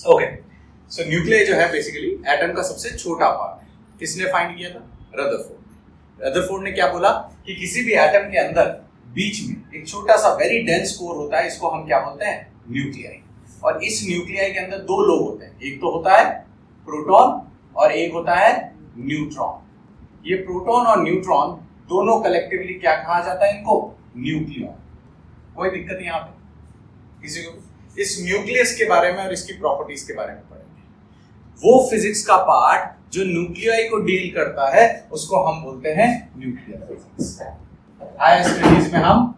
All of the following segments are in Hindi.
ओके, सो न्यूक्लियस जो है बेसिकली एटम का सबसे छोटा पार्ट है। किसने फाइंड किया था? रदरफोर्ड। रदरफोर्ड ने क्या बोला कि किसी भी एटम के अंदर बीच में एक छोटा सा वेरी डेंस कोर होता है, इसको हम क्या बोलते हैं? न्यूक्लियाई। और इस न्यूक्लियाई के अंदर दो लोग होते हैं, एक तो होता है प्रोटॉन और एक होता है न्यूट्रॉन। ये प्रोटॉन और न्यूट्रॉन दोनों कलेक्टिवली क्या कहा जाता है? इनको न्यूक्लियॉन। कोई दिक्कत यहाँ पे किसी को? इस न्यूक्लियस के बारे में और इसकी प्रॉपर्टीज के बारे में पढ़ेंगे। वो फिजिक्स का पार्ट जो न्यूक्लियाई को डील करता है उसको हम बोलते हैं न्यूक्लियर फिजिक्स। हायर स्टडीज में हम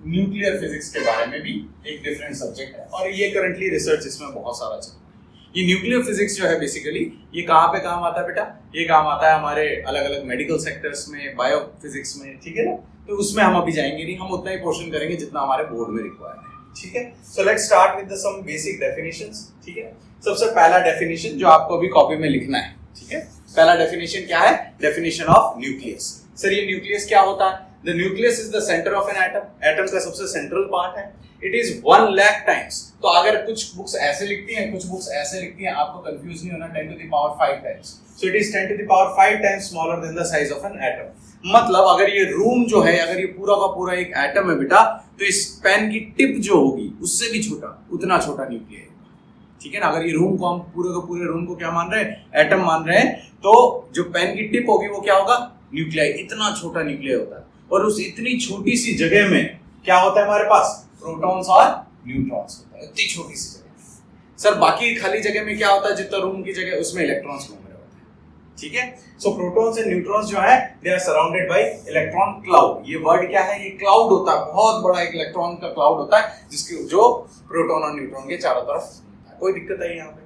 न्यूक्लियर फिजिक्स के बारे में भी एक डिफरेंट सब्जेक्ट है और ये करंटली रिसर्च इसमें बहुत सारा चल रहा है। ये न्यूक्लियर फिजिक्स जो है बेसिकली ये कहाँ पे काम आता है बेटा? ये काम आता है हमारे अलग अलग मेडिकल सेक्टर्स में, बायो फिजिक्स में, ठीक है ना? तो उसमें हम अभी जाएंगे नहीं, हम उतना ही पोर्शन करेंगे जितना हमारे बोर्ड में रिक्वायर्ड है, ठीक है? So let's start with some basic definitions, ठीक है? सबसे पहला डेफिनेशन जो आपको अभी कॉपी में लिखना है, ठीक है? पहला डेफिनेशन क्या है? Definition of nucleus. सर ये न्यूक्लियस क्या होता है? The nucleus is the centre of an atom. Atom का सबसे सेंट्रल पार्ट है। It is 1 lakh times. तो अगर कुछ बुक्स ऐसे लिखती हैं, कुछ बुक्स ऐसे लिखती हैं, आपको कंफ्यूज नहीं होना, 10 to the power 5 times. So it is 10 to the power 5 times smaller than the size of an atom. मतलब अगर ये रूम जो है, अगर ये पूरा का पूरा एक एटम है बेटा, तो इस पेन की टिप जो होगी उससे भी छोटा, उतना छोटा न्यूक्लियस है, ठीक है ना? अगर ये रूम को हम पूरे का पूरे रूम को क्या मान रहे हैं? एटम मान रहे हैं, तो जो पेन की टिप होगी वो क्या होगा? न्यूक्लियस। इतना छोटा न्यूक्लियस होता है और उस इतनी छोटी सी जगह में क्या होता है हमारे पास? प्रोटॉन्स और न्यूट्रॉन्स होता है, इतनी छोटी सी जगह। सर बाकी खाली जगह में क्या होता है? जितना रूम की जगह उसमें इलेक्ट्रॉन्स घूम रहे होते हैं, ठीक है? सो प्रोटॉन्स एंड न्यूट्रॉन्स जो है they are surrounded by electron cloud. ये वर्ड क्या है? ये क्लाउड होता है, बहुत बड़ा एक इलेक्ट्रॉन का क्लाउड होता है जिसके जो प्रोटॉन और न्यूट्रॉन के चारों तरफ घूमता है। कोई दिक्कत है यहाँ पे?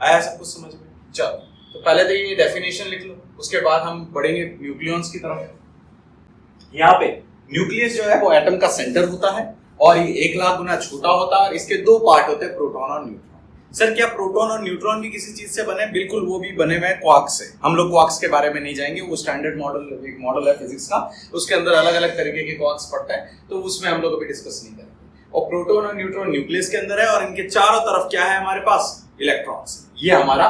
आया सब कुछ समझ में? चलो तो पहले तो ये डेफिनेशन लिख लो, उसके बाद हम बढ़ेंगे न्यूक्लियॉन्स की तरफ। यहाँ पे न्यूक्लियस जो है वो एटम का सेंटर होता है और ये 1 लाख गुना छोटा होता है और इसके दो पार्ट होते हैं, प्रोटॉन और न्यूट्रॉन। सर क्या प्रोटॉन और न्यूट्रॉन भी किसी चीज से बने? बिल्कुल, वो भी बने हुए हैं क्वार्क से। हम लोग क्वार्क्स के बारे में नहीं जाएंगे, वो स्टैंडर्ड मॉडल, एक मॉडल है फिजिक्स का, उसके अंदर अलग अलग तरीके के क्वार्क्स पड़ते हैं, तो उसमें हम लोग अभी डिस्कस नहीं करेंगे। और प्रोटॉन और न्यूट्रॉन न्यूक्लियस के अंदर है और इनके चारों तरफ क्या है हमारे पास? इलेक्ट्रॉन्स। ये हमारा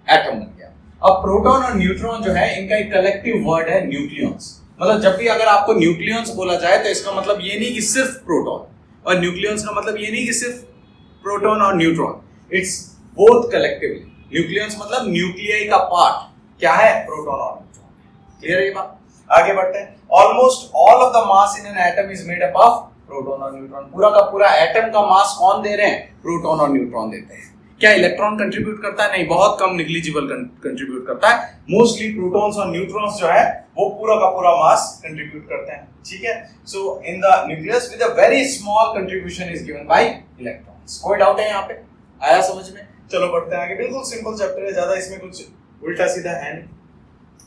एटम बन गया। अब प्रोटॉन और न्यूट्रॉन जो है इनका एक कलेक्टिव वर्ड है न्यूक्लियॉन्स। मतलब जब भी अगर आपको न्यूक्लियॉन्स बोला जाए तो इसका मतलब ये नहीं कि सिर्फ प्रोटॉन, और न्यूक्लियॉन्स का मतलब ये नहीं कि सिर्फ प्रोटॉन और neutron, it's both collectively. Nucleons मतलब न्यूक्लियाई का पार्ट क्या है? प्रोटॉन और न्यूट्रॉन। क्लियर है ये बात? आगे बढ़ते हैं। Almost all of the mass in an atom is made up of proton और न्यूट्रॉन। पूरा का पूरा एटम का मास कौन दे रहे हैं? प्रोटॉन और न्यूट्रॉन देते हैं। क्या इलेक्ट्रॉन कंट्रीब्यूट करता है? नहीं, बहुत कम, निग्लिजिबल कंट्रीब्यूट करता है। मोस्टली प्रोटॉन्स और न्यूट्रॉन्स जो है वो पूरा का पूरा मास कंट्रीब्यूट करते हैं, ठीक है? So in the nucleus with a very small contribution is given by electrons. कोई डाउट है यहाँ पे? आया समझ में? चलो बढ़ते हैं आगे। बिल्कुल सिंपल चैप्टर है, ज्यादा इसमें कुछ उल्टा सीधा है नहीं।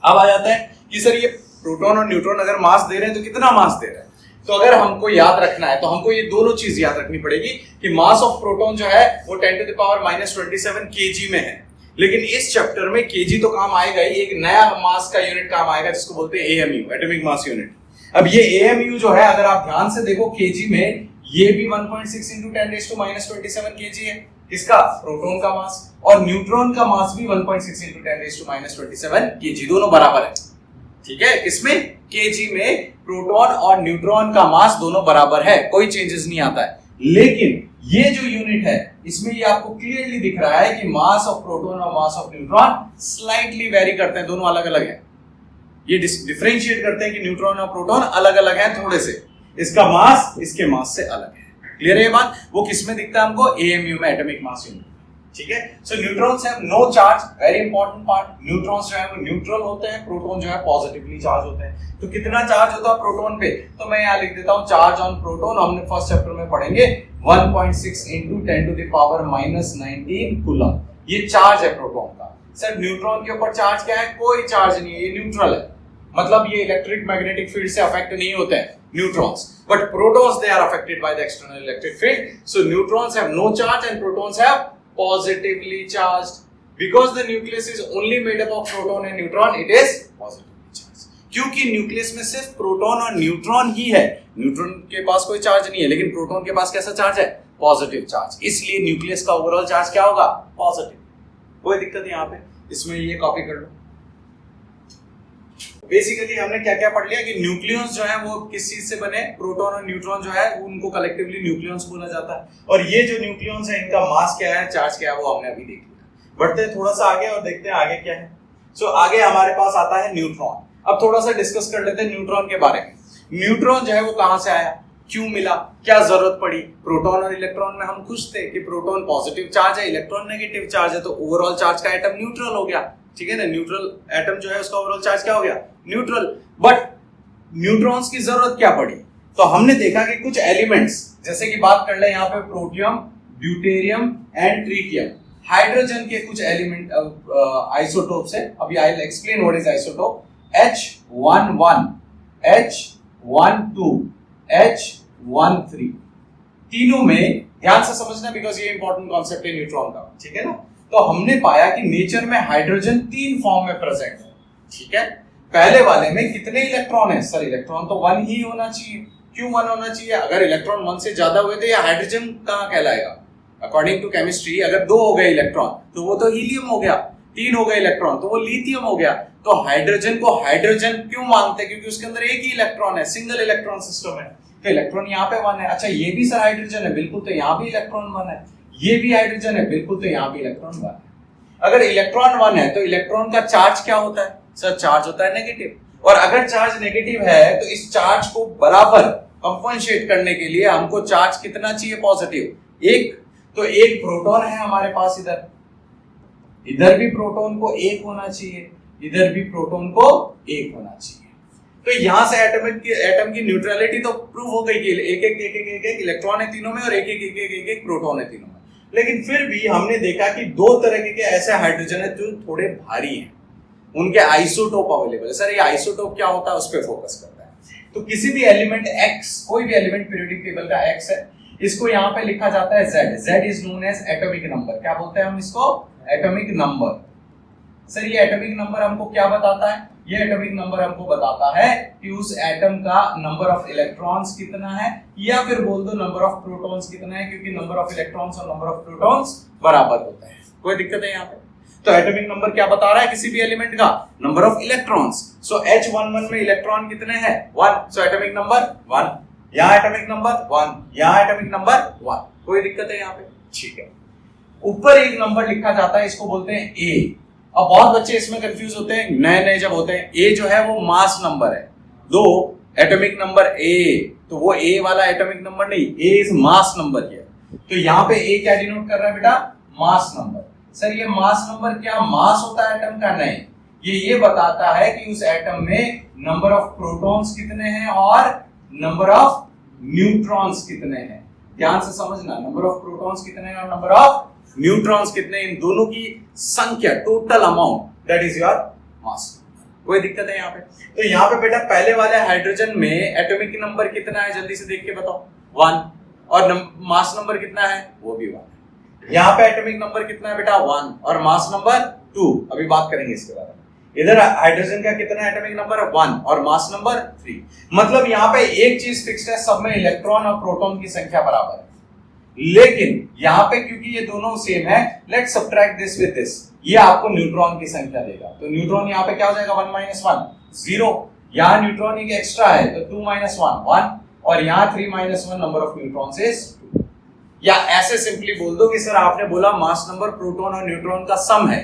अब आ जाते हैं कि सर ये प्रोटॉन और न्यूट्रॉन अगर मास दे रहे हैं तो कितना मास दे रहे हैं? तो अगर हमको याद रखना है तो हमको ये दोनों चीज याद रखनी पड़ेगी कि मास ऑफ प्रोटॉन जो है वो 10 to the power -27 kg में है। लेकिन इस चैप्टर में kg तो काम आएगा ही, एक नया मास का यूनिट काम आएगा जिसको बोलते हैं AMU, एटॉमिक मास यूनिट। अब ये AMU जो है अगर आप ध्यान से देखो kg में, ये भी 1.6 × 10⁻27 kg है। किसका? प्रोटॉन का मास। और न्यूट्रॉन का मास भी 1.6 × 10⁻27 kg, दोनों बराबर है, ठीक है? किसमें? kg में प्रोटॉन और न्यूट्रॉन का मास दोनों बराबर है, कोई चेंजेस नहीं आता है। लेकिन ये जो यूनिट है इसमें ये आपको क्लियरली दिख रहा है कि मास ऑफ प्रोटॉन और mass of neutron slightly very करते हैं, दोनों अलग अलग हैं। ये डिफरेंशिएट करते हैं कि न्यूट्रॉन और प्रोटॉन अलग अलग हैं थोड़े से, इसका मास इसके मास से अलग है। क्लियर है ये बात? वो किसमें दिखता है हमको? AMU में, एटॉमिक मास यूनिट, ठीक है? So neutrons have no charge, very important part. Neutrons जो है वो न्यूट्रल होते हैं, प्रोटॉन जो है पॉजिटिवली चार्ज होते हैं। तो कितना चार्ज होता है प्रोटॉन पे? तो मैं यहाँ लिख देता हूँ, चार्ज ऑन प्रोटॉन हमने फर्स्ट चैप्टर में पढ़ेंगे 1.6 × 10 to the power -19 कूलम। ये चार्ज है प्रोटॉन का। सर न्यूट्रॉन के ऊपर चार्ज क्या है? कोई चार्ज नहीं है, ये न्यूट्रल है। मतलब ये इलेक्ट्रिक मैग्नेटिक फील्ड से अफेक्ट नहीं होते हैं neutrons, but protons they are affected by the external electric field. So neutrons have no charge and protons have positively charged. Because the nucleus is only made up of proton and neutron, it is positively charged. क्योंकि न्यूक्लियस में सिर्फ प्रोटॉन और न्यूट्रॉन ही है, न्यूट्रॉन के पास कोई चार्ज नहीं है, लेकिन प्रोटॉन के पास कैसा चार्ज है? पॉजिटिव चार्ज, इसलिए न्यूक्लियस का ओवरऑल चार्ज क्या होगा? पॉजिटिव। कोई दिक्कत है यहाँ पे? इसमें ये कॉपी कर लो। बेसिकली हमने क्या क्या पढ़ लिया कि न्यूक्लियॉन्स जो है वो किस चीज से बने? प्रोटॉन और न्यूट्रॉन जो है उनको कलेक्टिवली न्यूक्लियॉन्स बोला जाता है। और ये जो न्यूक्लियॉन्स है इनका मास क्या है, चार्ज क्या है, वो हमने अभी देख लिया। बढ़ते हैं थोड़ा सा आगे और देखते हैं आगे क्या है। सो आगे हमारे पास आता है न्यूट्रॉन। अब थोड़ा सा डिस्कस कर लेते हैं न्यूट्रॉन के बारे में। न्यूट्रॉन जो है वो कहां से आया, क्यों मिला, क्या जरूरत पड़ी? प्रोटॉन और इलेक्ट्रॉन में हम खुश थे कि प्रोटॉन पॉजिटिव चार्ज है, इलेक्ट्रॉन नेगेटिव चार्ज है, तो ओवरऑल चार्ज का एटम न्यूट्रल हो गया। ठीक है ना, न्यूट्रल एटम जो है उसका ओवरऑल चार्ज क्या हो गया? न्यूट्रल। बट न्यूट्रॉन्स की जरूरत क्या पड़ी? तो हमने देखा कि कुछ एलिमेंट्स, जैसे कि बात कर ले यहाँ पे protium, deuterium and tritium, hydrogen के कुछ एलिमेंट आइसोटोप्स है। अभी I will explain what is isotope. H11, H12, H13, तीनों में ध्यान से समझना बिकॉज ये इंपॉर्टेंट कॉन्सेप्ट है न्यूट्रॉन का। ठीक है ना, तो हमने पाया कि नेचर में हाइड्रोजन 3 फॉर्म में प्रेजेंट है। ठीक है, पहले वाले में कितने इलेक्ट्रॉन है? सर इलेक्ट्रॉन तो 1 ही होना चाहिए। क्यों 1 होना चाहिए? अगर इलेक्ट्रॉन 1 से ज्यादा हुए तो ये हाइड्रोजन कहां कहलाएगा? अकॉर्डिंग टू केमिस्ट्री अगर 2 हो गए इलेक्ट्रॉन तो वो तो हीलियम हो गया, 3 हो गए इलेक्ट्रॉन तो वो लिथियम हो गया। तो हाइड्रोजन को हाइड्रोजन क्यों मानते हैं? क्योंकि उसके अंदर एक ही इलेक्ट्रॉन है, सिंगल इलेक्ट्रॉन सिस्टम है। तो इलेक्ट्रॉन यहाँ पे 1 है। अच्छा ये भी सर हाइड्रोजन है, बिल्कुल, तो यहाँ भी इलेक्ट्रॉन 1 है। ये भी हाइड्रोजन है, बिल्कुल, तो यहाँ भी इलेक्ट्रॉन 1 है। अगर इलेक्ट्रॉन 1 है तो इलेक्ट्रॉन का चार्ज क्या होता है? सर चार्ज होता है नेगेटिव। और अगर चार्ज नेगेटिव है तो इस चार्ज को बराबर कंपनसेट करने के लिए हमको चार्ज कितना चाहिए? पॉजिटिव, 1। तो एक प्रोटॉन है हमारे पास, इधर भी प्रोटॉन को 1 होना चाहिए, इधर भी प्रोटॉन को 1 होना चाहिए। तो यहां से एटम की न्यूट्रलिटी तो प्रूव हो गई कि एक इलेक्ट्रॉन है तीनों में और एक प्रोटॉन है तीनों में। लेकिन फिर भी हमने देखा कि 2 तरह के ऐसे हाइड्रोजन है जो थोड़े भारी हैं, उनके आइसोटोप अवेलेबल है। सर ये आइसोटोप क्या होता है, उस पर फोकस करता है। तो किसी भी एलिमेंट X, कोई भी एलिमेंट पीरियोडिक टेबल का X है, इसको यहाँ पे लिखा जाता है Z। Z is known as atomic number. क्या बोलते हैं हम इसको? Atomic number. सर ये एटॉमिक नंबर हमको क्या बताता है? ये एटॉमिक नंबर हमको बताता है कि उस एटम का नंबर ऑफ इलेक्ट्रॉन्स कितना है, या फिर बोल दो नंबर ऑफ प्रोटॉन्स कितना है, क्योंकि नंबर ऑफ इलेक्ट्रॉन्स और नंबर ऑफ प्रोटॉन्स बराबर होते हैं। कोई दिक्कत है यहाँ पे? तो एटॉमिक नंबर क्या बता रहा है किसी भी एलिमेंट का? Number of electrons. So H11 में इलेक्ट्रॉन कितने हैं? 1। So atomic number 1। यहाँ एटॉमिक नंबर 1, यहाँ एटॉमिक नंबर 1। कोई दिक्कत है यहाँ पे? ठीक है। ऊपर एक नंबर लिखा जाता है, इसको बोलते हैं A। अब बहुत बच्चे इसमें कंफ्यूज होते हैं, नए जब होते हैं। A जो है वो मास नंबर है, दो एटॉमिक नंबर A, तो वो A वाला एटॉमिक नंबर नहीं, A is mass number here. तो यहाँ पे A क्या डिनोट कर रहा है बेटा? Mass number. सर ये मास नंबर क्या मास होता है एटम का? नहीं, ये बताता है कि उस एटम में नंबर ऑफ प्रोटॉन्स कितने हैं और नंबर ऑफ न्यूट्रॉन्स कितने हैं। ध्यान से समझना, नंबर ऑफ प्रोटॉन्स कितने हैं और नंबर ऑफ न्यूट्रॉन्स कितने, इन दोनों की संख्या, total amount, that is your मास। कोई दिक्कत है यहाँ पे? तो यहाँ पे बेटा पहले वाले हाइड्रोजन में एटॉमिक नंबर कितना है, जल्दी से देख के बताओ? 1। और मास नंबर कितना है? वो भी 1। यहाँ पे एटॉमिक नंबर कितना है बेटा? 1 और मास नंबर 2। अभी बात करेंगे इसके बारे में। इधर हाइड्रोजन का कितना एटॉमिक नंबर? 1 और मास नंबर 3। मतलब यहाँ पे एक चीज फिक्स्ड है, सब में इलेक्ट्रॉन और प्रोटॉन की संख्या बराबर है। लेकिन यहाँ पे क्योंकि ये दोनों सेम है, let's subtract this with this, ये आपको न्यूट्रॉन की संख्या देगा। तो न्यूट्रॉन यहाँ पे क्या हो जाएगा? 1 - 1 0। यहाँ न्यूट्रॉन एक एक्स्ट्रा है तो 2 - 1 1, और यहाँ 3 - 1 नंबर ऑफ न्यूट्रॉन्स इज 2। या ऐसे सिंपली बोल दो कि सर आपने बोला मास नंबर प्रोटॉन और न्यूट्रॉन का सम है,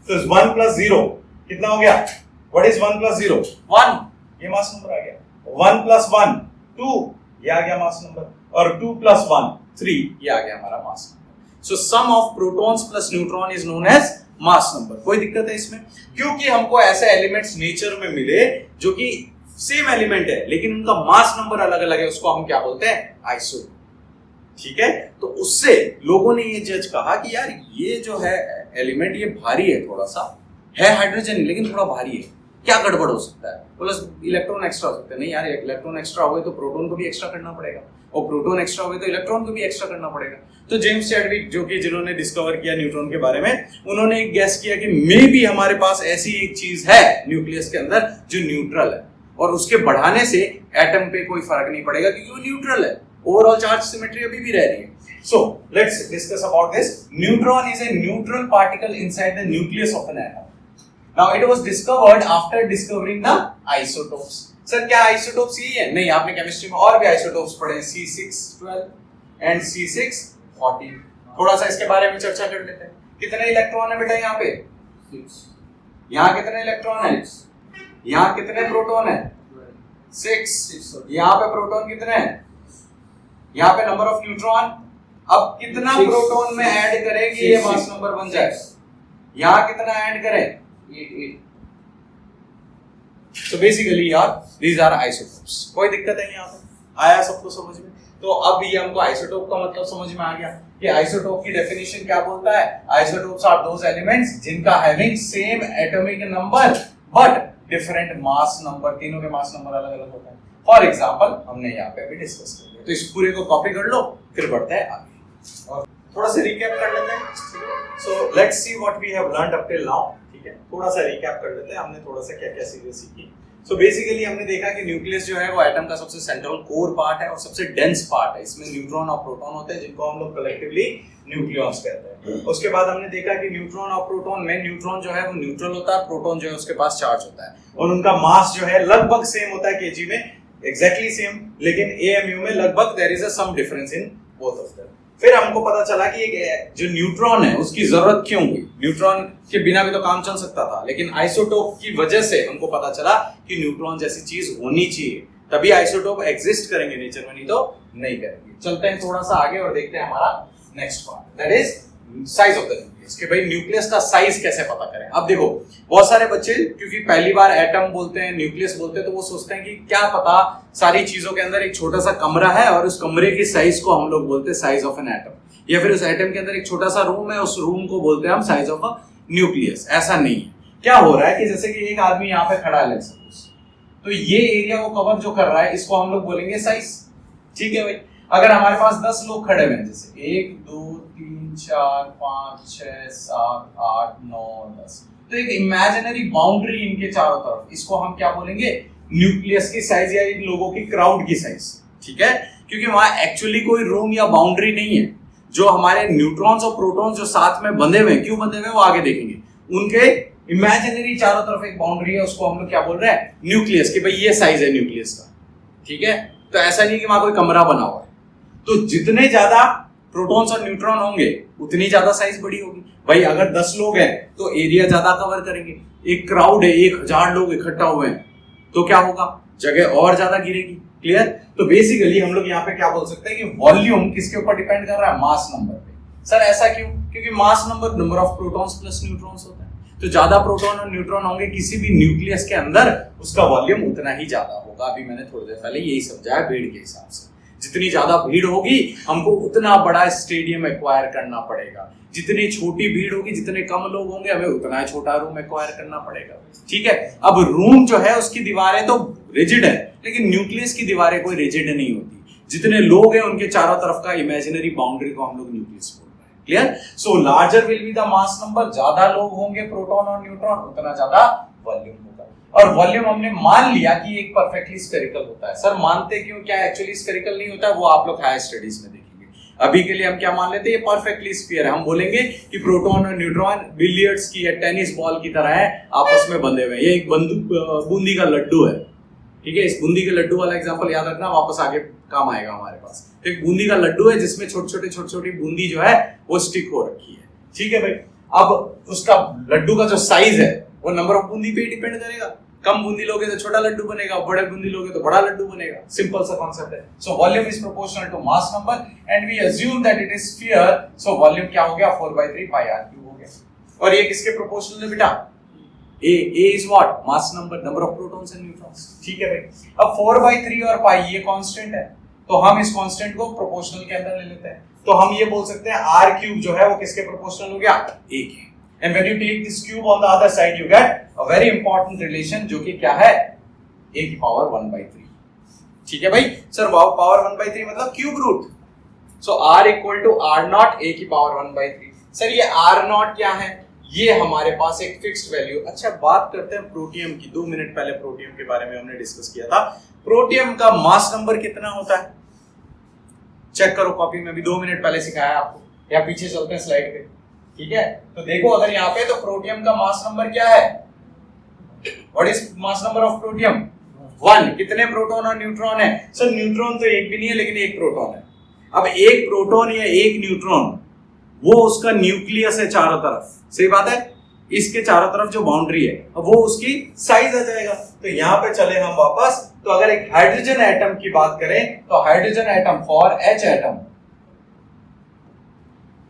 तो 1 + 0 कितना हो गया? What is 1 + 0? 1। ये मास नंबर आ गया। 1 + 1 2, ये आ गया मास नंबर, और 2 + 1 3, ये आ गया हमारा mass number. So sum of protons plus neutron is known as mass number. कोई दिक्कत है इसमें? क्योंकि हमको ऐसे एलिमेंट्स नेचर में मिले जो कि सेम एलिमेंट है लेकिन उनका मास नंबर अलग अलग है, उसको हम क्या बोलते हैं? आइसोटोप। ठीक है, तो उससे लोगों ने ये जज कहा कि यार ये जो है एलिमेंट ये भारी है, थोड़ा सा है हाइड्रोजन ही लेकिन थोड़ा भारी है, क्या गड़बड़ हो सकता है? प्लस इलेक्ट्रॉन एक्स्ट्रा हो सकते हैं। नहीं यार, इलेक्ट्रॉन एक्स्ट्रा हुए तो प्रोटॉन को भी एक्स्ट्रा करना पड़ेगा, और प्रोटॉन एक्स्ट्रा हुए तो इलेक्ट्रॉन को भी एक्स्ट्रा करना पड़ेगा। तो जेम्स चैडविक जो कि जिन्होंने डिस्कवर किया न्यूट्रॉन के बारे में, उन्होंने एक गैस किया कि मे बी हमारे पास ऐसी एक चीज है न्यूक्लियस के अंदर जो न्यूट्रल है, और उसके बढ़ाने से एटम पे कोई फर्क नहीं पड़ेगा क्योंकि वो न्यूट्रल है, ओवरऑल चार्ज सिमेट्री अभी भी रह रही है। So let's discuss about this. Neutron is a neutral particle inside the nucleus of an atom. Now it was discovered after discovering the isotopes. Sir क्या isotopes यही है? नहीं, आपने केमिस्ट्री में और भी isotopes पढ़े हैं, C612 and C614. थोड़ा सा इसके बारे में चर्चा कर लेते हैं. कितने इलेक्ट्रॉन है बेटा यहाँ पे? 6. यहाँ कितने इलेक्ट्रॉन है? यहाँ कितने प्रोटॉन है? 6. यहाँ पे प्रोटॉन कितने हैं? यहाँ पे नंबर ऑफ न्यूट्रॉन. अब कितना प्रोटॉन में ऐड करें कि ये मास नंबर बन जाए? यहाँ कितना ऐड करें? 8. So basically यार these are isotopes. कोई दिक्कत है यहाँ पे? आया सबको समझ में? तो अब ये हमको आइसोटोप का मतलब समझ में आ गया कि आइसोटोप की डेफिनेशन क्या बोलता है. आइसोटोप्स आर दोज एलिमेंट्स जिनका having same atomic number but different mass number. तीनों के मास नंबर अलग अलग होता है. फॉर एग्जांपल हमने यहाँ पे अभी डिस्कस कर लिया, तो इस पूरे को कॉपी कर लो, फिर बढ़ते हैं आगे और थोड़ा सा रिकैप कर लेते हैं. So let's see what we have learned up till now. ठीक है, थोड़ा सा रिकैप कर लेते हैं. हमने थोड़ा सा क्या क्या चीजें सीखी. सो बेसिकली हमने देखा कि न्यूक्लियस जो है वो एटम का सबसे सेंट्रल कोर पार्ट है और सबसे डेंस पार्ट है. इसमें न्यूट्रॉन और प्रोटॉन होते हैं जिनको हम लोग कलेक्टिवली न्यूक्लियॉन्स कहते हैं. उसके बाद हमने देखा कि न्यूट्रॉन और प्रोटॉन में न्यूट्रॉन जो है वो न्यूट्रल होता है, प्रोटॉन जो है उसके पास चार्ज होता है और उनका मास जो है लगभग सेम होता है केजी में, एग्जैक्टली सेम, लेकिन एएमयू में लगभग there is a some difference in both of them. फिर हमको पता चला कि एक जो न्यूट्रॉन है उसकी जरूरत क्यों हुई. न्यूट्रॉन के बिना भी तो काम चल सकता था, लेकिन आइसोटोप की वजह से हमको पता चला कि न्यूट्रॉन जैसी चीज होनी चाहिए, तभी आइसोटोप एग्जिस्ट करेंगे नेचर में, नहीं तो नहीं करेंगे. चलते हैं थोड़ा सा आगे और देखते हैं हमारा next part, that is size of the nucleus. कि भाई न्यूक्लियस का साइज कैसे पता करें. अब देखो बहुत सारे बच्चे क्योंकि पहली बार एटम बोलते हैं, न्यूक्लियस बोलते हैं, तो वो सोचते हैं कि क्या पता सारी चीजों के अंदर एक छोटा सा कमरा है और उस कमरे की साइज को हम लोग बोलते हैं साइज ऑफ एन एटम, या फिर उस एटम के अंदर एक छोटा सा रूम है, उस रूम को बोलते हैं हम साइज ऑफ अ न्यूक्लियस. ऐसा नहीं है. क्या हो रहा है कि जैसे कि एक आदमी यहाँ पे खड़ा है सपोज, तो ये एरिया वो कवर जो कर रहा है इसको हम लोग बोलेंगे साइज. ठीक है भाई. अगर हमारे पास 10 लोग खड़े हुए हैं, जैसे 1 2 3 4 5 6 7 8 9 10, तो एक इमेजिनरी बाउंड्री इनके चारों तरफ, इसको हम क्या बोलेंगे? न्यूक्लियस की साइज या इन लोगों की क्राउड की साइज. ठीक है, क्योंकि वहां एक्चुअली कोई रूम या बाउंड्री नहीं है. जो हमारे न्यूट्रॉन्स और प्रोटॉन्स जो साथ में बंधे हुए हैं, क्यों बंधे हुए हैं वो आगे देखेंगे. उनके इमेजिनरी चारों तरफ एक बाउंड्री है, उसको हम लोग क्या बोल रहे हैं? न्यूक्लियस. कि भाई ये साइज है न्यूक्लियस का. ठीक है, तो ऐसा नहीं कि वहां कोई कमरा बना हुआ है. तो जितने ज्यादा प्रोटॉन्स और न्यूट्रॉन होंगे उतनी ज्यादा साइज बड़ी होगी. भाई अगर 10 लोग हैं तो एरिया ज्यादा कवर करेंगे. एक क्राउड है, 1000 लोग इकट्ठा हुए हैं, तो क्या होगा? जगह और ज्यादा गिरेगी. क्लियर. तो बेसिकली हम लोग यहाँ पे क्या बोल सकते हैं कि वॉल्यूम किसके ऊपर डिपेंड कर रहा है? मास नंबर पे. सर ऐसा क्यों? क्योंकि mass number of protons plus neutrons होता है. तो ज्यादा प्रोटॉन और न्यूट्रॉन होंगे किसी भी न्यूक्लियस के अंदर, उसका वॉल्यूम उतना ही ज्यादा होगा. अभी मैंने थोड़ी देर पहले यही समझाया भीड़ के हिसाब से. जितनी ज्यादा भीड़ होगी हमको उतना बड़ा स्टेडियम एक्वायर करना पड़ेगा. जितनी छोटी भीड़ होगी, जितने कम लोग होंगे, हमें उतना छोटा रूम एक्वायर करना पड़ेगा. ठीक है. अब रूम जो है उसकी दीवारें तो रिजिड है, लेकिन न्यूक्लियस की दीवारें कोई रिजिड नहीं होती. जितने लोग हैं उनके चारों तरफ का इमेजिनरी बाउंड्री को हम लोग न्यूक्लियस बोल रहे हैं. Clear. So larger will be the mass number. ज्यादा लोग होंगे प्रोटॉन और न्यूट्रॉन, उतना ज्यादा वॉल्यूम होगा. और वॉल्यूम हमने मान लिया कि एक परफेक्टली स्फेरिकल होता है. सर मानते क्यों? क्या एक्चुअली स्फेरिकल नहीं होता? वो आप लोग हायर स्टडीज में देखेंगे. अभी के लिए हम क्या मान लेते हैं? ये परफेक्टली स्फीयर है. हम बोलेंगे कि प्रोटॉन और न्यूट्रॉन बिलियर्ड्स की या टेनिस बॉल की तरह है, आपस में बंधे हुए हैं. ये एक बूंदी का लड्डू है. ठीक है. इस बूंदी के लड्डू वाला एग्जांपल याद रखना, वापस आगे काम आएगा हमारे पास. तो एक बूंदी का लड्डू है जिसमें छोटी छोटी बूंदी जो है वो स्टिक हो रखी है. ठीक है भाई. अब उसका लड्डू का जो साइज है वो नंबर ऑफ बूंदी पे डिपेंड करेगा. कम बूंदी लोगे तो छोटा लड्डू बनेगा, बड़े बूंदी लोगे तो बड़ा लड्डू बनेगा. सिंपल सा कॉन्सेप्ट है. So volume is proportional to mass number and we assume that it is sphere. So volume क्या हो गया? 4/3 पाई r क्यूब हो गया. और ये किसके प्रोपोर्शनल है बेटा? A is what? Mass number, number of protons and neutrons. ठीक है भाई. अब 4/3 और पाई ये कांस्टेंट है, तो हम इस कांस्टेंट को प्रोपोर्शनल के अंदर ले लेते हैं. तो हम ये बोल सकते हैं r क्यूब जो है वो किसके प्रोपोर्शनल हो गया? A के. And when you take this cube on the other side, you get a very important relation जो कि क्या है? a की पावर 1/3. ठीक है भाई. सर पावर 1/3 मतलब cube root. So r equal to r nought a की पावर 1/3. सर ये r नॉट क्या है? ये हमारे पास एक फिक्स्ड वैल्यू. अच्छा बात करते हैं प्रोटियम की. 2 मिनट पहले प्रोटियम के बारे में हमने डिस्कस किया था. प्रोटियम का मास नंबर कितना होता है? चेक करो कॉपी में, भी 2 मिनट पहले सिखाया आपको, या पीछे चलते हैं स्लाइड पे, ठीक है। तो देखो अगर यहाँ पे, तो प्रोटियम का मास नंबर क्या है, what is mass number of protium, 1। कितने प्रोटॉन और न्यूट्रॉन है, सर न्यूट्रॉन तो एक भी नहीं है, लेकिन एक प्रोटॉन है। अब एक प्रोटॉन या एक न्यूट्रॉन, वो उसका न्यूक्लियस है चारों तरफ, सही बात है, इसके चारों तरफ जो बाउंड्री है, अब वो उसकी साइज आ जाएगा। तो यहाँ पे चले हम वापस, तो अगर एक हाइड्रोजन एटम की बात करें, तो hydrogen atom for H atom,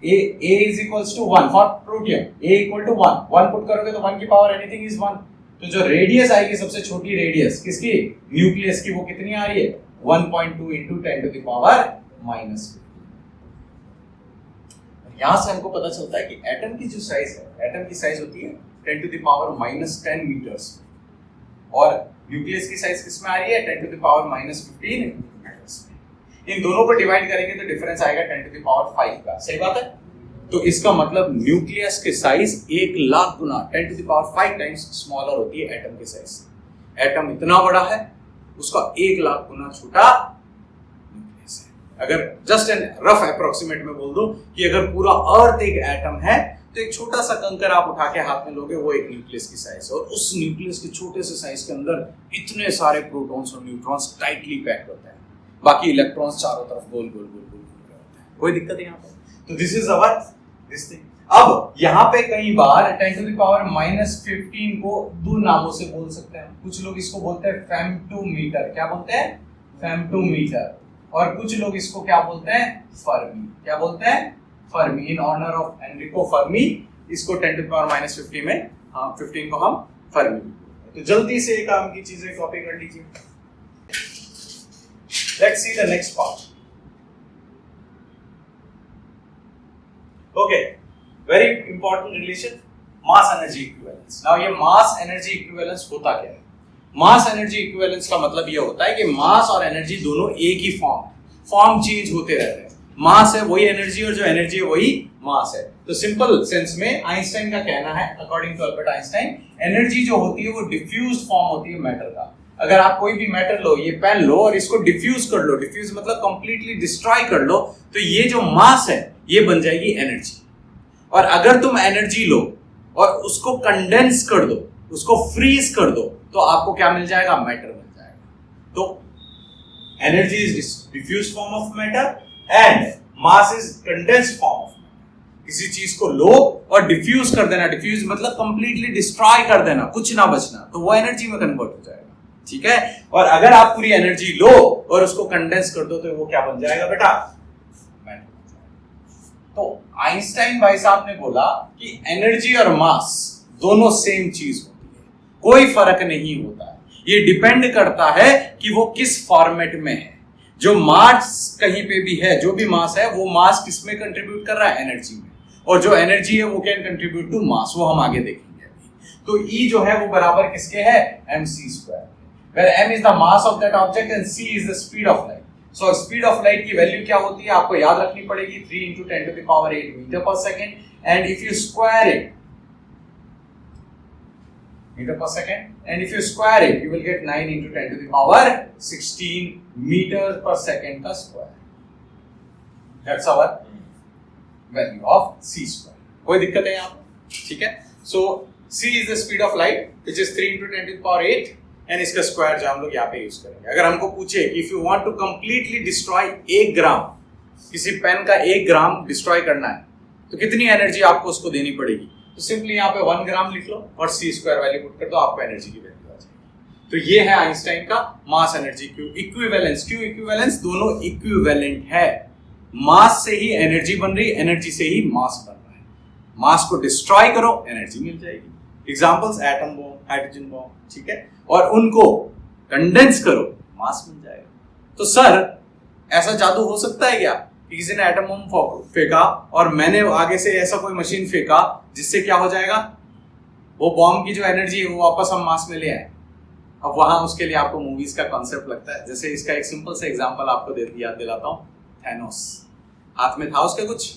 A is equals to 1 for protium, A equal to 1 put करोगे तो 1 की पावर एनीथिंग इज 1। तो जो रेडियस आएगी, सबसे छोटी रेडियस किसकी, न्यूक्लियस की, वो कितनी आ रही है, 1.2 into 10 to the power -15। यहां से हमको पता चलता है कि एटम की जो साइज है, एटम की साइज होती है 10 to the power -10 मीटर्स, और न्यूक्लियस की साइज किस में आ रही है, 10 to the power -15 मीटर्स। इन दोनों को डिवाइड करेंगे तो डिफरेंस आएगा 10 to the power 5 का, सही बात है। तो इसका मतलब न्यूक्लियस की size 1,00,000 Guna 10 to the power 5 times smaller होती है एटम की साइज। एटम इतना बड़ा है, उसका 1,00,000 गुना छोटा न्यूक्लियस है। अगर जस्ट एन रफ अप्रोक्सीमेट में बोल दो कि अगर पूरा अर्थ एक एटम है, तो एक छोटा सा कंकर आप उठा के हाथ में लोगे, वो एक न्यूक्लियस की साइज है, और उस न्यूक्लियस के छोटे से साइज के अंदर इतने सारे प्रोटॉन्स और न्यूट्रॉन्स टाइटली पैक होते हैं, बाकी इलेक्ट्रॉन्स चारों तरफ गोल गोल गोल गोल होते हैं, कोई दिक्कत है यहाँ पे। तो this is our this thing. अब यहाँ पे कई बार 10 to the power -15 को दो नामों से बोल सकते हैं। कुछ लोग इसको बोलते हैं फेम्टोमीटर, क्या बोलते हैं, फेम्टोमीटर, और कुछ लोग इसको क्या बोलते हैं, फर्मी, क्या बोलते हैं, Fermi, in honour of Enrico Fermi. इसको 10 to the power -15 में 15 को हम फर्मी। तो जल्दी से काम की चीजें कॉपी कर लीजिए। Let's see the next part. Okay, very important relation, mass energy equivalence. Now ये mass energy equivalence होता क्या है? Mass energy equivalence का मतलब ये होता है कि mass और energy दोनों एक ही फॉर्म चेंज होते रहते हैं। मास है वही एनर्जी, और जो एनर्जी है वही मास है। तो सिंपल सेंस में आइंस्टाइन का कहना है, according to Albert Einstein, energy जो होती है वो डिफ्यूज्ड फॉर्म होती है मैटर का। अगर आप कोई भी मैटर लो, ये पेन लो और इसको डिफ्यूज कर लो, डिफ्यूज मतलब कंप्लीटली डिस्ट्रॉय कर लो, तो ये जो मास है ये बन जाएगी एनर्जी। और अगर तुम एनर्जी लो और उसको कंडेंस कर दो, उसको फ्रीज कर दो, तो आपको क्या मिल जाएगा, मैटर मिल जाएगा। तो energy is diffuse form of matter and mass is condensed form of matter. किसी चीज को लो और डिफ्यूज कर देना, डिफ्यूज मतलब कंप्लीटली डिस्ट्रॉय कर देना, कुछ ना बचना, तो वो एनर्जी में कन्वर्ट हो जाएगा, ठीक है। और अगर आप पूरी एनर्जी लो और उसको कंडेंस कर दो, तो वो क्या बन जाएगा बेटा, मैटर बन जाएगा। तो आइंस्टाइन भाई साहब ने बोला कि एनर्जी और मास दोनों सेम चीज होती है, कोई फर्क नहीं होता है। ये डिपेंड करता है कि वो किस फॉर्मेट में है। जो मास कहीं पे भी है, जो भी मास है, वो मास किस में कंट्रीब्यूट कर रहा है, एनर्जी में, और जो एनर्जी है वो कैन कंट्रीब्यूट टू मास, वो हम आगे देखेंगे अभी। तो E जो है वो बराबर किसके है, mc², where m is the mass of that object and c is the speed of light. So speed of light की वैल्यू क्या होती है, आपको याद रखनी पड़ेगी, 3 into 10 to the power 8 meter per second, and if you square it, meter per second, and if you square it, you will get 9 into 10 to the power 16 meter per second का square. That's our value of c². कोई दिक्कत है यहाँ पर, ठीक है। So c is the speed of light, which is 3 into 10 to the power 8, and इसका स्क्वायर जो हम लोग यहाँ पे यूज करेंगे। अगर हमको पूछे कि if you want to completely destroy 1 gram, किसी पेन का 1 ग्राम डिस्ट्रॉय करना है, तो कितनी एनर्जी आपको उसको देनी पड़ेगी, तो सिंपली यहाँ पे 1 ग्राम लिख लो और c² वैल्यू पुट कर दो, आपको एनर्जी की वैल्यू आ जाएगी। तो ये है आइंस्टाइन का मास एनर्जी इक्विवेलेंस। क्यों इक्विवेलेंस, दोनों इक्विवेलेंट है, मास से ही एनर्जी बन रही, एनर्जी से ही मास बन रहा है। मास को डिस्ट्रॉय करो, एनर्जी मिल जाएगी। Examples atom bomb, hydrogen bomb, ठीक है, और उनको कंडेंस करो, मास मिल जाएगा। तो सर ऐसा जादू हो सकता है क्या कि किसी ने एटम बम फेंका और मैंने आगे से ऐसा कोई मशीन फेंका जिससे क्या हो जाएगा, वो बॉम्ब की जो एनर्जी है वो वापस हम मास में ले आए। अब वहां उसके लिए आपको मूवीज का कॉन्सेप्ट लगता है। जैसे इसका एक सिंपल सा एग्जांपल आपको याद दिलाता हूं, थैनोस, हाथ में था उसके कुछ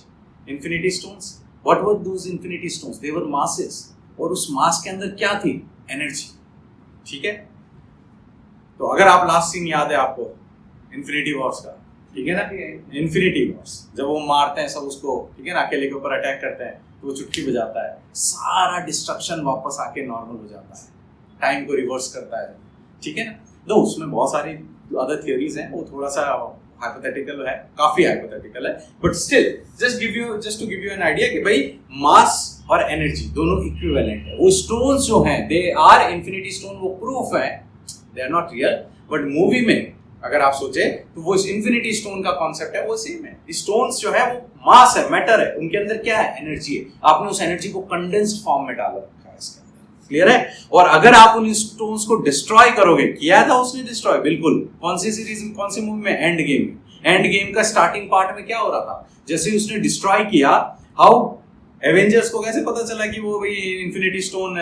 infinity stones. What were those infinity stones, they were masses, और उस मास के अंदर क्या थी, एनर्जी, ठीक है। तो अगर आप लास्ट सीन याद है आपको इन्फिनिटी वॉर्स का, ठीक है ना, इन्फिनिटी वॉर्स, जब वो मारते हैं सब उसको, ठीक है ना, अकेले के ऊपर अटैक करते हैं तो वो चुटकी बजाता है, सारा डिस्ट्रक्शन वापस आके नॉर्मल हो जाता है, टाइम को रिवर्स करता है, ठीक है ना। तो उसमें बहुत सारी अदर थियोरीज हैं, वो थोड़ा सा हाइपोथेटिकल है, काफी हाइपोथेटिकल है, but still just to give you an idea कि भाई मास और एनर्जी दोनों इक्विवेलेंट है। वो स्टोन्स जो हैं दे आर इन्फिनिटी स्टोन, वो प्रूफ है, they are not real, but movie में अगर आप सोचे तो वो इन्फिनिटी स्टोन का कॉन्सेप्ट है वो सेम है। स्टोन्स जो है वो मास है, मैटर है, उनके अंदर क्या है, एनर्जी है, आपने उस एनर्जी को कंडेंस्ड फॉर्म में डाल रखा है इसके अंदर, क्लियर है। और अगर आप उन स्टोन्स को डिस्ट्रॉय करोगे, किया था उसने डिस्ट्रॉय, बिल्कुल, कौन सी सीरीज में, कौन सी मूवी में, एंड गेम में। एंड गेम का स्टार्टिंग पार्ट में क्या हो रहा था, जैसे ही उसने डिस्ट्रॉय किया, हाउ एवेंजर्स को कैसे पता चला कि वो भाई इन्फिनिटी स्टोन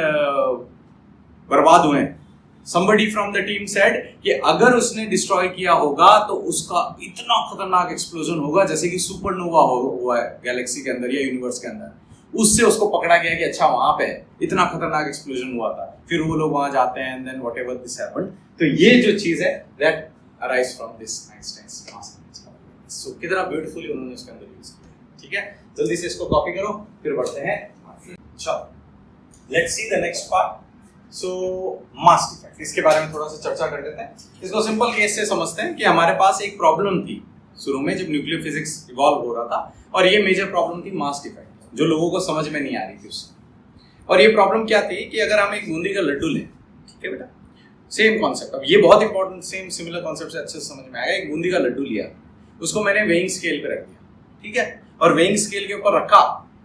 बर्बाद हुए हैं, somebody from the team said कि अगर उसने डिस्ट्रॉय किया होगा तो उसका इतना खतरनाक एक्सप्लोजन होगा जैसे कि सुपरनोवा हुआ है गैलेक्सी के अंदर या यूनिवर्स के अंदर, उससे उसको पकड़ा गया कि अच्छा वहां पे इतना खतरनाक एक्सप्लोजन हुआ था, फिर वो लोग वहां जाते हैं, and then whatever this happened. तो ये जो चीज है that arise from this Einstein's mass. So कितना ब्यूटीफुली उन्होंने उसके अंदर यूज किया, ठीक है। जल्दी से इसको कॉपी करो, फिर बढ़ते हैं। चलो let's see the next part. So mass defect, इसके बारे में थोड़ा सा चर्चा कर लेते हैं। इसको सिंपल केस से समझते हैं कि हमारे पास एक प्रॉब्लम थी शुरू में जब न्यूक्लियर फिजिक्स इवॉल्व हो रहा था, और ये मेजर प्रॉब्लम थी मास डिफेक्ट, जो लोगों को समझ में नहीं आ रही थी उससे। और ये प्रॉब्लम क्या थी कि अगर हम एक बूंदी का लड्डू लें, ठीक है बेटा, सेम कॉन्सेप्ट, अब ये बहुत इंपॉर्टेंट, सेम सिमिलर कॉन्सेप्ट से अच्छे से समझ में आएगा। एक बूंदी का लड्डू लिया, उसको मैंने वेइंग स्केल पे रख दिया, ठीक है, और वेइंग स्केल के ऊपर रखा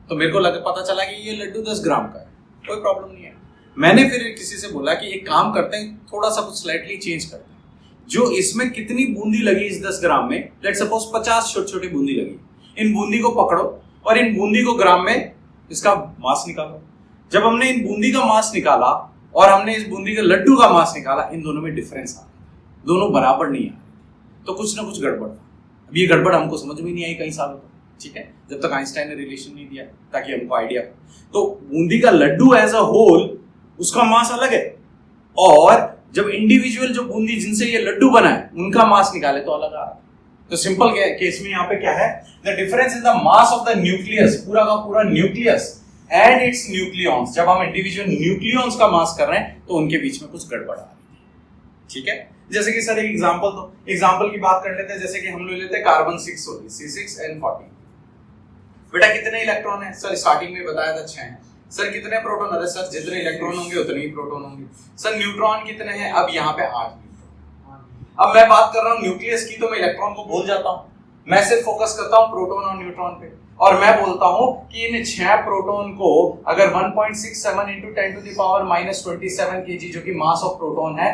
तो मेरे को पता चला कि ये लड्डू 10 ग्राम का है, कोई प्रॉब्लम नहीं है। मैंने फिर किसी से बोला कि एक काम करते हैं, थोड़ा सा कुछ स्लाइटली चेंज करते हैं, जो इसमें कितनी बूंदी लगी इस 10 ग्राम में, लेट्स सपोज 50 छोटी छोटी बूंदी लगी, इन बूंदी को पकड़ो और इन बूंदी को ग्राम में इसका मास निकालो। जब हमने इन बूंदी का मास निकाला और हमने इस बूंदी के लड्डू का मास निकाला, इन दोनों में डिफरेंस आ, दोनों बराबर नहीं आ, तो कुछ ना कुछ गड़बड़ था। अब ये गड़बड़ हमको समझ में नहीं आई कई सालों तक, ठीक है, जब तक आइंस्टाइन ने रिलेशन नहीं दिया ताकि हमको आइडिया। तो बूंदी का लड्डू एज अ होल, उसका मास अलग है, और जब इंडिविजुअल जो बूंदी जिनसे ये लड्डू बना है उनका मास निकाले तो अलग आ रहा है। तो सिंपल केस में यहाँ पे क्या है, the difference in the mass of the nucleus, पूरा का पूरा न्यूक्लियस एंड इट्स न्यूक्लियॉन्स, जब हम इंडिविजुअल न्यूक्लियॉन्स का मास कर रहे हैं तो उनके बीच में कुछ गड़बड़ आ रही है, ठीक है। जैसे कि सर एक एग्जांपल दो, एग्जांपल की बात कर लेते हैं। जैसे कि हम लोग लेते हैं कार्बन 6 होगी, C6N14, बेटा कितने इलेक्ट्रॉन है सर, स्टार्टिंग में बताया था 6 है। सर कितने प्रोटॉन, अरे सर जितने इलेक्ट्रॉन होंगे उतने ही प्रोटॉन होंगे। सर न्यूट्रॉन कितने हैं, अब यहाँ पे 8 न्यूट्रॉन। अब मैं बात कर रहा हूँ न्यूक्लियस की, तो मैं इलेक्ट्रॉन को भूल जाता हूँ, मैं सिर्फ फोकस करता हूँ प्रोटॉन और न्यूट्रॉन पे, और मैं बोलता हूँ कि इन 6 प्रोटॉन को अगर 1.67 into 10 to the power -27 kg जो कि मास ऑफ प्रोटॉन है,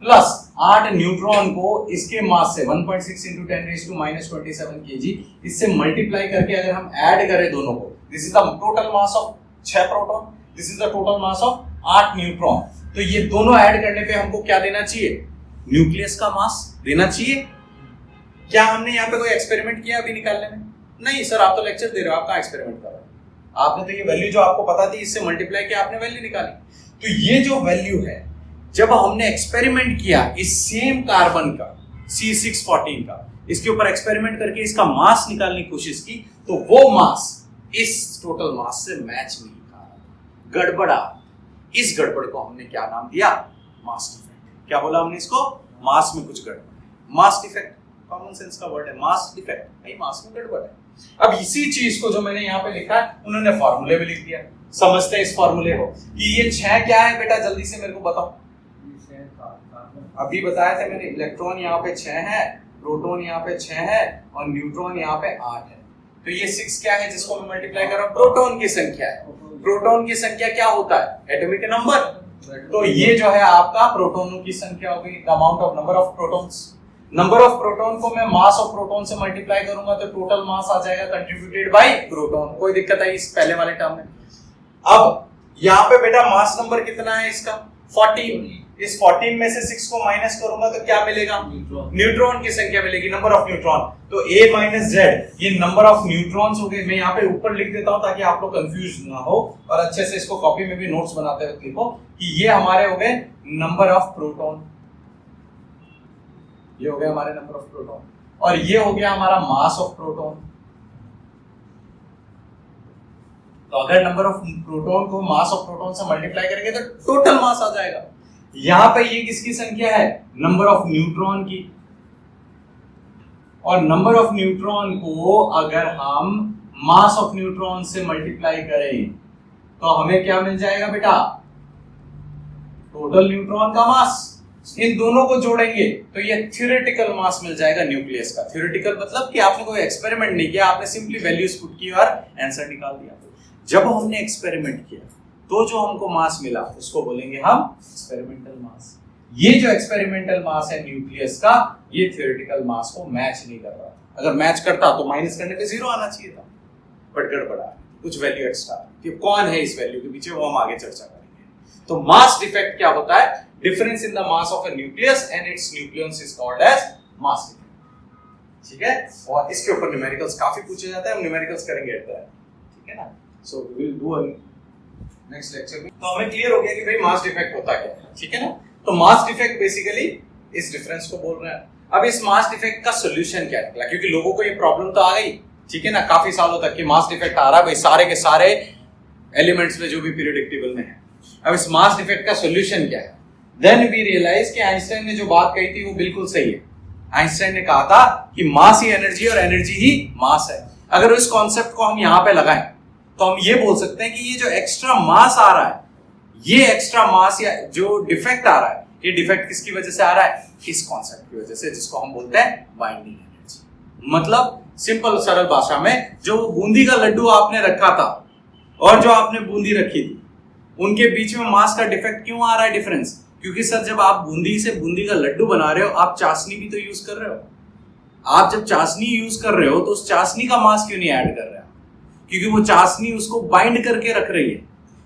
प्लस 8 न्यूट्रॉन को इसके मास से 1.6 into 10 raised to -27 kg, इससे मल्टीप्लाई करके अगर हम ऐड करें दोनों को, this is the total mass of 6 proton, this is the total mass of 8 neutron. तो ये दोनों ऐड करने पे हमको क्या देना चाहिए, न्यूक्लियस का मास देना चाहिए। क्या हमने यहाँ पे कोई एक्सपेरिमेंट किया अभी निकालने में? नहीं सर, आप तो लेक्चर दे रहे हो, आप कहाँ एक्सपेरिमेंट कर रहे हो? आपने तो ये वैल्यू जो आपको पता थी इससे मल्टीप्लाई किया, आपने वैल्यू निकाली। तो ये जो वैल्यू है, जब हमने एक्सपेरिमेंट किया इस सेम कार्बन का C614 का, इसके ऊपर एक्सपेरिमेंट करके इसका मास निकालने की कोशिश की, तो वो मास इस टोटल मास से मैच नहीं कर रहा, गड़बड़ा। इस गड़बड़ को हमने क्या नाम दिया, मास डिफेक्ट। क्या बोला हमने इसको, मास में कुछ गड़बड़, मास डिफेक्ट, कॉमन सेंस का वर्ड है, मास डिफेक्ट, भाई मास में गड़बड़ है। अब इसी चीज को जो मैंने यहाँ पे लिखा है, उन्होंने फॉर्मूले में लिख दिया। समझते हैं इस फॉर्मूले को कि ये 6 क्या है बेटा, जल्दी से मेरे को बताओ। अभी बताया था मैंने, इलेक्ट्रॉन यहाँ पे 6 है, प्रोटॉन यहाँ पे 6 है, और न्यूट्रॉन यहाँ पे 8 है। तो ये 6 क्या है जिसको मैं मल्टीप्लाई कर रहा हूँ, प्रोटॉन की संख्या है। प्रोटॉन की संख्या क्या होता है, एटॉमिक नंबर। तो ये जो है आपका प्रोटॉनों की संख्या हो गई, amount of number of protons. Number of proton को मैं मास ऑफ प्रोटॉन से मल्टीप्लाई करूंगा तो टोटल मास आ जाएगा कंट्रीब्यूटेड बाय प्रोटॉन। कोई दिक्कत आई इस पहले वाले टर्म में? अब यहाँ पे बेटा मास नंबर कितना है इसका, 14। इस 14 में से 6 को माइनस करूंगा तो क्या मिलेगा, न्यूट्रॉन की संख्या मिलेगी, नंबर ऑफ न्यूट्रॉन। तो A - Z ये नंबर ऑफ न्यूट्रॉन्स हो गए। मैं यहाँ पे ऊपर लिख देता हूँ ताकि आप लोग कंफ्यूज ना हो, और अच्छे से इसको कॉपी में भी नोट्स बनाते हुए लिखो कि ये हमारे हो गए नंबर ऑफ प्रोटॉन, ये हो गए हमारे नंबर ऑफ प्रोटॉन। और ये हो गया हमारा मास ऑफ प्रोटॉन। तो अगर नंबर ऑफ प्रोटॉन को मास ऑफ प्रोटॉन से मल्टीप्लाई करेंगे तो टोटल मास आ जाएगा। यहां पे ये किसकी संख्या है? नंबर ऑफ न्यूट्रॉन की। और नंबर ऑफ न्यूट्रॉन को अगर हम मास ऑफ न्यूट्रॉन से मल्टीप्लाई करें तो हमें क्या मिल जाएगा बेटा? टोटल न्यूट्रॉन का मास। इन दोनों को जोड़ेंगे तो ये थ्योरेटिकल मास मिल जाएगा न्यूक्लियस का। थ्योरेटिकल मतलब कि आपने कोई एक्सपेरिमेंट नहीं किया, आपने सिंपली वैल्यूज पुट की और आंसर निकाल दिया। जब हमने एक्सपेरिमेंट किया तो जो हमको मास मिला उसको बोलेंगे हम एक्सपेरिमेंटल मास। ये जो एक्सपेरिमेंटल मास है न्यूक्लियस का, ये थ्योरेटिकल मास को मैच नहीं कर रहा। अगर मैच करता तो माइनस करने पे 0 आना चाहिए था, बट गड़बड़ा, कुछ वैल्यू एक्स्ट्रा। कि कौन है इस वैल्यू के पीछे वो हम आगे चर्चा करेंगे। तो मास डिफेक्ट क्या होता है? Difference in the mass of a nucleus and its nucleus is called as mass defect. ठीक है, और इसके ऊपर न्यूमेरिकल्स काफी पूछे जाते हैं, हम न्यूमेरिकल्स करेंगे एट द एंड। ठीक है ना? So we will do next lecture में। तो हमें क्लियर हो गया कि भाई मास डिफेक्ट होता क्या है। ठीक है ना? तो मास डिफेक्ट बेसिकली इस डिफरेंस को बोल रहे हैं। अब इस मास डिफेक्ट का सॉल्यूशन क्या निकला? क्योंकि लोगों को ये प्रॉब्लम तो आ गई, ठीक है ना, काफी सालों तक कि मास डिफेक्ट आ रहा है भाई सारे के सारे एलिमेंट्स में जो भी पीरियोडिक टेबल में है। अब इस मास डिफेक्ट का सॉल्यूशन क्या है? देन वी रियलाइज कि आइंस्टाइन ने जो बात कही थी वो बिल्कुल सही है। आइंस्टाइन ने कहा था कि मास ही एनर्जी और एनर्जी ही मास है। अगर इस कॉन्सेप्ट को हम यहां पे लगाएं तो हम ये बोल सकते हैं कि ये जो एक्स्ट्रा मास आ रहा है, ये एक्स्ट्रा मास या जो डिफेक्ट आ रहा है, ये डिफेक्ट किसकी वजह से आ रहा है? इस कॉन्सेप्ट की वजह से, जिसको हम बोलते हैं बाइंडिंग एनर्जी। मतलब सिंपल सरल भाषा में, जो बूंदी का लड्डू आपने रखा था और जो आपने बूंदी रखी थी, उनके बीच में मास का डिफेक्ट क्यों आ रहा है? डिफरेंस क्योंकि सर जब आप बूंदी से बूंदी का लड्डू बना रहे हो, आप चाशनी भी तो यूज कर रहे हो। आप जब चाशनी यूज कर रहे हो तो उस चाशनी का मास क्यों नहीं ऐड कर रहे हो? क्योंकि वो चाशनी उसको बाइंड करके रख रही है।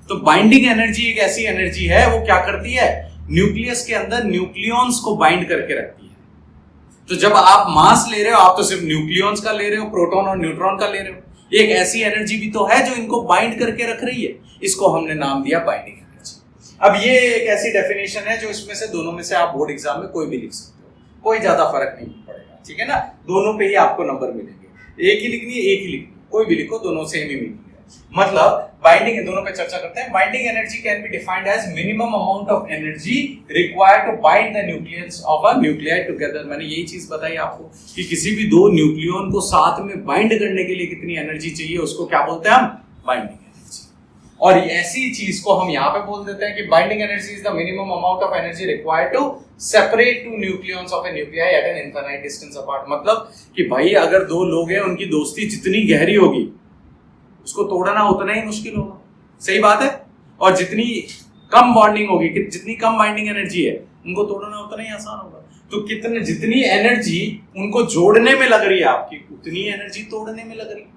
तो बाइंडिंग एनर्जी एक ऐसी एनर्जी है, वो क्या करती है? न्यूक्लियस के अंदर न्यूक्लियॉन्स को बाइंड करके रखती है। तो जब आप मास ले रहे हो, आप तो सिर्फ न्यूक्लियॉन्स का ले रहे हो, प्रोटॉन और न्यूट्रॉन का ले रहे हो। एक ऐसी एनर्जी भी तो है जो इनको बाइंड करके रख रही है। इसको हमने नाम दिया बाइंडिंग एनर्जी। अब ये एक ऐसी डेफिनेशन है जो इसमें से दोनों में से आप बोर्ड एग्जाम में कोई भी लिख सकते हो, कोई ज्यादा फर्क नहीं पड़ेगा। ठीक है ना? दोनों पे ही आपको नंबर मिलेंगे। एक ही लिखनी है, एक ही लिखनी है, कोई भी लिखो, दोनों सेम ही मीनिंग है। मतलब बाइंडिंग, दोनों पे चर्चा करते हैं। Binding energy can be defined as minimum amount of energy required to bind the nucleus of a nuclei together. मैंने यही चीज बताई आपको कि किसी भी दो न्यूक्लियॉन को साथ में बाइंड करने के लिए कितनी एनर्जी चाहिए, उसको क्या बोलते हैं हम? Binding energy. और ऐसी चीज को हम यहां पे बोल देते हैं कि binding energy is the minimum amount of energy required to separate two nucleons of a nuclei at an infinite distance apart. मतलब कि भाई अगर दो लोग हैं, उनकी दोस्ती जितनी गहरी होगी उसको तोड़ना उतना ही मुश्किल होगा। सही बात है? और जितनी कम बॉन्डिंग होगी, जितनी कम बाइंडिंग एनर्जी है, उनको तोड़ना उतना ही आसान होगा। तो जितनी एनर्जी उनको जोड़ने में लग रही है आपकी, उतनी एनर्जी तोड़ने में लग रही है।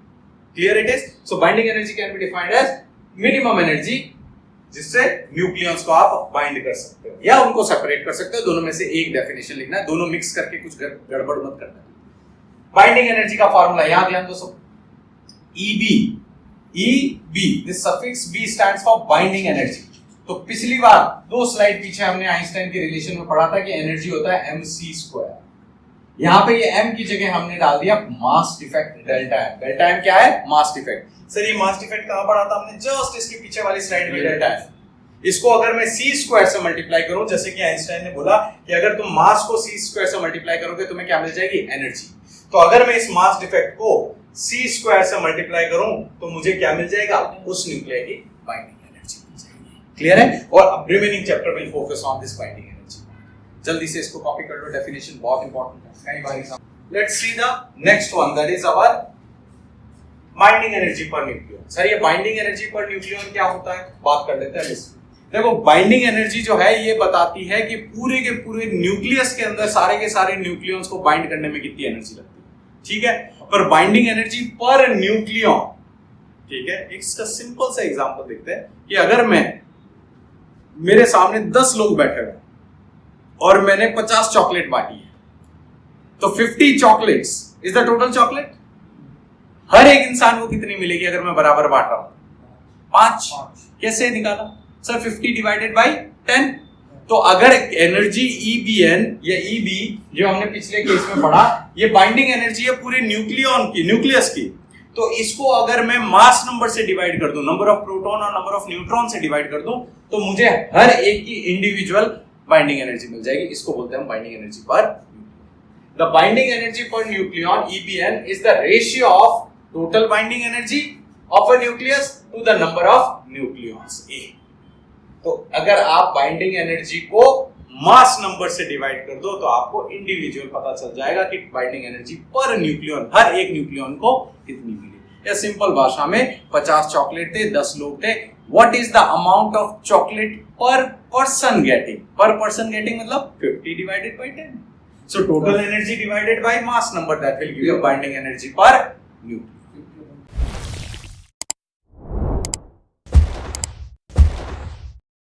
Clear it is? So binding energy can be defined as minimum energy जिससे न्यूक्लियॉन्स को आप बाइंड कर सकते हो या उनको सेपरेट कर सकते हो। दोनों में से एक डेफिनेशन लिखना है, दोनों मिक्स करके कुछ गड़बड़ मत करना। बाइंडिंग एनर्जी का फॉर्मूला यहां ध्यान दो सब। EB, this suffix B stands for binding energy। तो पिछली बार 2 स्लाइड पीछे हमने आइंस्टाइन के रिलेशन में पढ़ा था कि एनर्जी होता है mc²। यहाँ पे ये m की जगह हमने डाल दिया mass defect delta m। Delta m क्या है? Mass defect. सर ये मास डिफेक्ट कहाँ पढ़ा था हमने? जस्ट इसके पीछे वाली स्लाइड में डेल्टा m। इसको अगर मैं c² से मल्टीप्लाई करूं, जैसे कि आइंस्टाइन ने बोला कि अगर तुम मास को c² से मल्टीप्लाई करोगे तुम्हें क्या मिल जाएगी? एनर्जी। तो अगर मैं इस मास डिफेक्ट को c² से मल्टीप्लाई करूं तो मुझे क्या मिल जाएगा? उस न्यूक्लियाई की बाइंडिंग एनर्जी मिल जाएगी। क्लियर है? और अब remaining chapter will focus on this binding energy. जल्दी से इसको कॉपी कर लो, डेफिनेशन बहुत इंपॉर्टेंट है। कई बार exam. Let's see the next one, that is our binding energy per nucleon. Sir ये बाइंडिंग एनर्जी पर न्यूक्लियॉन क्या होता है? बात कर लेते हैं इसमें। देखो बाइंडिंग एनर्जी जो है ये बताती है कि पूरे के पूरे न्यूक्लियस के अंदर सारे के सारे न्यूक्लियॉन्स को बाइंड करने में कितनी एनर्जी लगती है। ठीक है? पर बाइंडिंग एनर्जी पर न्यूक्लियॉन, ठीक है, इसका सिंपल सा एग्जांपल देखते हैं कि अगर मैं, मेरे सामने 10 लोग बैठे हुए और मैंने 50 चॉकलेट बांटी है, तो 50 chocolates is the total chocolate. हर एक इंसान को कितनी मिलेगी अगर मैं बराबर बांट रहा हूं? 5। कैसे निकाला? सर 50 डिवाइडेड बाई 10, तो अगर एनर्जी EBN या EB जो हमने पिछले केस में पढ़ा, ये बाइंडिंग एनर्जी है पूरे न्यूक्लियस की, तो इसको अगर मैं मास नंबर से डिवाइड कर दूं, नंबर ऑफ प्रोटॉन और नंबर ऑफ न्यूट्रॉन से डिवाइड कर दूं, तो मुझे हर एक की इंडिविजुअल बाइंडिंग एनर्जी मिल जाएगी। इसको बोलते हैं binding energy per. The binding energy per nucleon EBN is the ratio of total binding energy of a nucleus to the number of nucleons A। तो अगर आप बाइंडिंग एनर्जी को मास नंबर से डिवाइड कर दो तो आपको इंडिविजुअल पता चल जाएगा कि बाइंडिंग एनर्जी पर न्यूक्लियन, हर एक न्यूक्लियन को कितनी मिली। या सिंपल भाषा में 50 चॉकलेट थे, 10 लोग थे, what is the amount of chocolate पर पर्सन गेटिंग? पर पर्सन गेटिंग मतलब 50 divided by 10। So total energy divided by mass number, that will give you binding energy per nucleon.